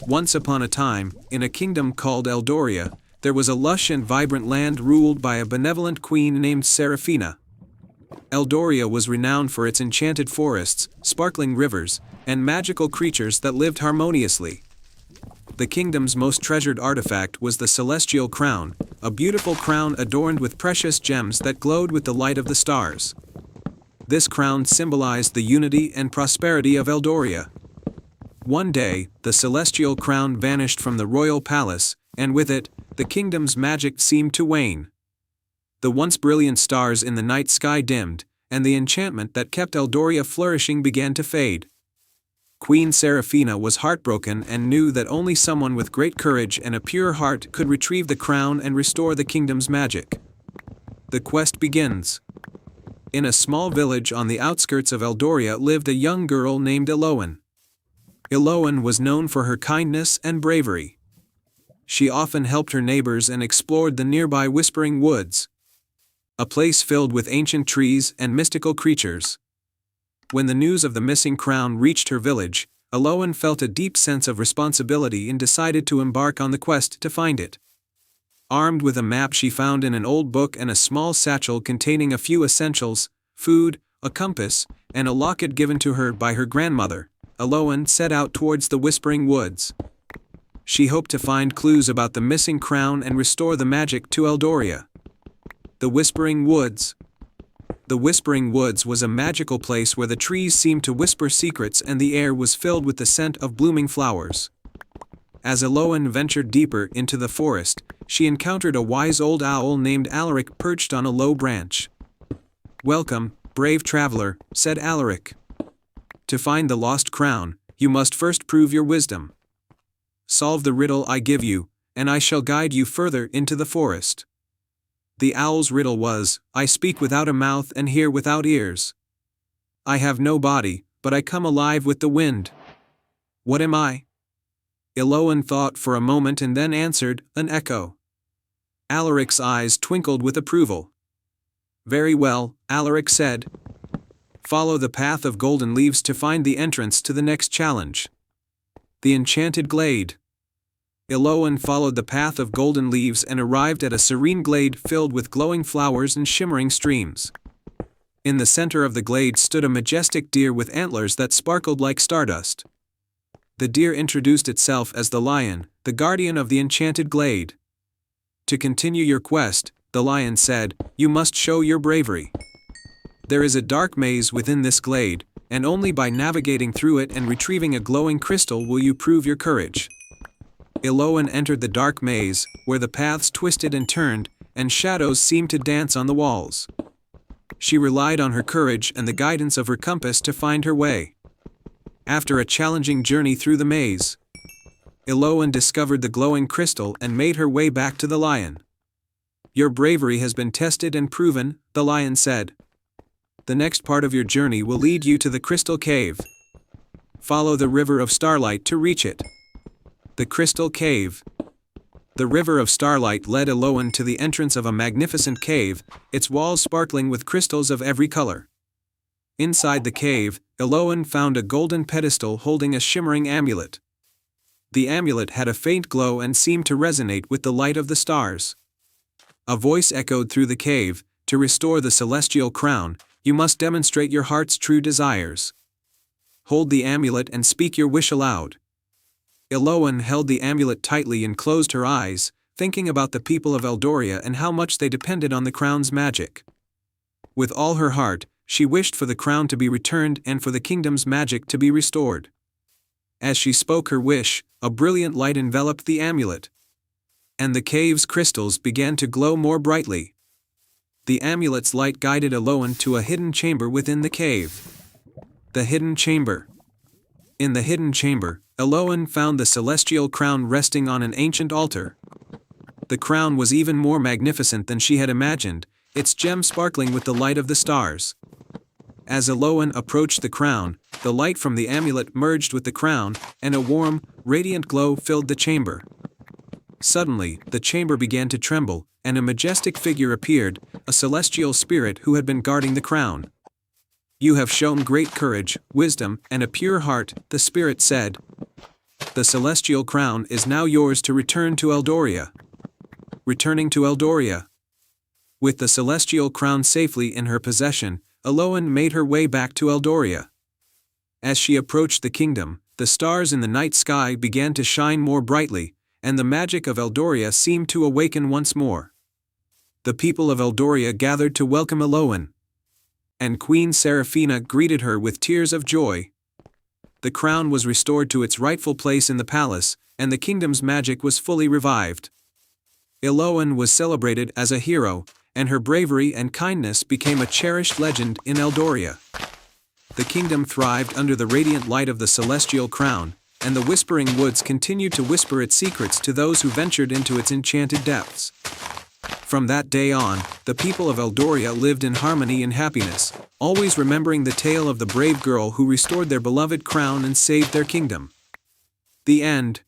Once upon a time, in a kingdom called Eldoria, there was a lush and vibrant land ruled by a benevolent queen named Seraphina. Eldoria was renowned for its enchanted forests, sparkling rivers, and magical creatures that lived harmoniously. The kingdom's most treasured artifact was the celestial crown, a beautiful crown adorned with precious gems that glowed with the light of the stars. This crown symbolized the unity and prosperity of Eldoria. One day, the celestial crown vanished from the royal palace, and with it, the kingdom's magic seemed to wane. The once brilliant stars in the night sky dimmed, and the enchantment that kept Eldoria flourishing began to fade. Queen Seraphina was heartbroken and knew that only someone with great courage and a pure heart could retrieve the crown and restore the kingdom's magic. The quest begins. In a small village on the outskirts of Eldoria lived a young girl named Eloan. Eloan was known for her kindness and bravery. She often helped her neighbors and explored the nearby Whispering Woods, a place filled with ancient trees and mystical creatures. When the news of the missing crown reached her village, Eloan felt a deep sense of responsibility and decided to embark on the quest to find it. Armed with a map she found in an old book and a small satchel containing a few essentials, food, a compass, and a locket given to her by her grandmother, Eloan set out towards the Whispering Woods. She hoped to find clues about the missing crown and restore the magic to Eldoria. The Whispering Woods. The Whispering Woods was a magical place where the trees seemed to whisper secrets and the air was filled with the scent of blooming flowers. As Eloan ventured deeper into the forest, she encountered a wise old owl named Alaric perched on a low branch. "Welcome, brave traveler," said Alaric. "To find the lost crown, you must first prove your wisdom. Solve the riddle I give you, and I shall guide you further into the forest." The owl's riddle was, "I speak without a mouth and hear without ears. I have no body, but I come alive with the wind. What am I?" Eloan thought for a moment and then answered, "An echo." Alaric's eyes twinkled with approval. "Very well," Alaric said. "Follow the path of golden leaves to find the entrance to the next challenge. The Enchanted Glade." Eloan followed the path of golden leaves and arrived at a serene glade filled with glowing flowers and shimmering streams. In the center of the glade stood a majestic deer with antlers that sparkled like stardust. The deer introduced itself as the lion, the guardian of the enchanted glade. "To continue your quest," the lion said, "you must show your bravery. There is a dark maze within this glade, and only by navigating through it and retrieving a glowing crystal will you prove your courage." Eloan entered the dark maze, where the paths twisted and turned, and shadows seemed to dance on the walls. She relied on her courage and the guidance of her compass to find her way. After a challenging journey through the maze, Eloan discovered the glowing crystal and made her way back to the lion. "Your bravery has been tested and proven," the lion said. "The next part of your journey will lead you to the Crystal Cave. Follow the River of Starlight to reach it." The Crystal Cave. The River of Starlight led Eloan to the entrance of a magnificent cave, its walls sparkling with crystals of every color. Inside the cave, Eloan found a golden pedestal holding a shimmering amulet. The amulet had a faint glow and seemed to resonate with the light of the stars. A voice echoed through the cave, "To restore the celestial crown, you must demonstrate your heart's true desires. Hold the amulet and speak your wish aloud." Eloan held the amulet tightly and closed her eyes, thinking about the people of Eldoria and how much they depended on the crown's magic. With all her heart, she wished for the crown to be returned and for the kingdom's magic to be restored. As she spoke her wish, a brilliant light enveloped the amulet, and the cave's crystals began to glow more brightly. The amulet's light guided Eloan to a hidden chamber within the cave. The hidden chamber. In the hidden chamber, Eloan found the celestial crown resting on an ancient altar. The crown was even more magnificent than she had imagined, its gems sparkling with the light of the stars. As Eloan approached the crown, the light from the amulet merged with the crown, and a warm, radiant glow filled the chamber. Suddenly, the chamber began to tremble, and a majestic figure appeared, a celestial spirit who had been guarding the crown. "You have shown great courage, wisdom, and a pure heart," the spirit said. The celestial crown is now yours to return to Eldoria. Returning to Eldoria. With the celestial crown safely in her possession, Eloan made her way back to Eldoria. As she approached the kingdom, the stars in the night sky began to shine more brightly, and the magic of Eldoria seemed to awaken once more. The people of Eldoria gathered to welcome Eloan, and Queen Seraphina greeted her with tears of joy. The crown was restored to its rightful place in the palace, and the kingdom's magic was fully revived. Eloan was celebrated as a hero, and her bravery and kindness became a cherished legend in Eldoria. The kingdom thrived under the radiant light of the celestial crown, and the Whispering Woods continued to whisper its secrets to those who ventured into its enchanted depths. From that day on, the people of Eldoria lived in harmony and happiness, always remembering the tale of the brave girl who restored their beloved crown and saved their kingdom. The end.